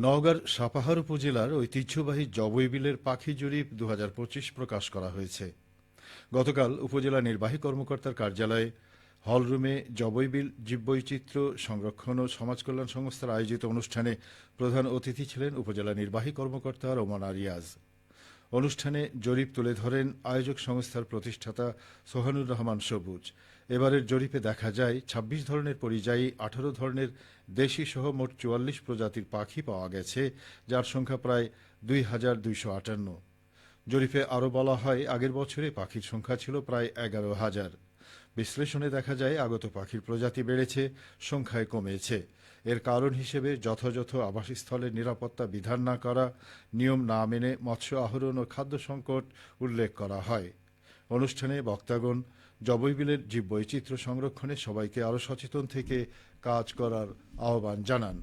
নওগাঁর সাপাহার উপজেলার ঐতিহ্যবাহী জবইবিলের পাখি জরিপ ২০২৫ প্রকাশ করা হয়েছে। গতকাল উপজেলা নির্বাহী কর্মকর্তার কার্যালয়ে হলরুমে জবইবিল জীববৈচিত্র্য সংরক্ষণ ও সমাজকল্যাণ সংস্থার আয়োজিত অনুষ্ঠানে প্রধান অতিথি ছিলেন উপজেলা নির্বাহী কর্মকর্তা রোমানা রিয়াজ। অনুষ্ঠানে জরিপ তুলে ধরেন আয়োজক সংস্থার প্রতিষ্ঠাতা সোহানুর রহমান সবুজ। এবারের জরিপে দেখা যায় ২৬ ধরনের পরিযায়ী, ১৮ ধরনের দেশি সহ মোট ৪৪ প্রজাতির পাখি পাওয়া গেছে, যার সংখ্যা প্রায় ২,২৫৮। জরিপে আরও বলা হয়, আগের বছরে পাখির সংখ্যা ছিল প্রায় ১১,০০০। বিশ্লেষণে দেখা যায় আগত পাখির প্রজাতি বেড়েছে, সংখ্যায় কমেছে। এর কারণ হিসেবে যথাযথ আবাসস্থলের নিরাপত্তা বিধান না করা, নিয়ম না মেনে মৎস্য আহরণ ও খাদ্য সংকট উল্লেখ করা হয়। অনুষ্ঠানে বক্তাগণ জবইবিলের জীববৈচিত্র্য সংরক্ষণে সবাইকে আরও সচেতন থেকে কাজ করার আহ্বান জানান।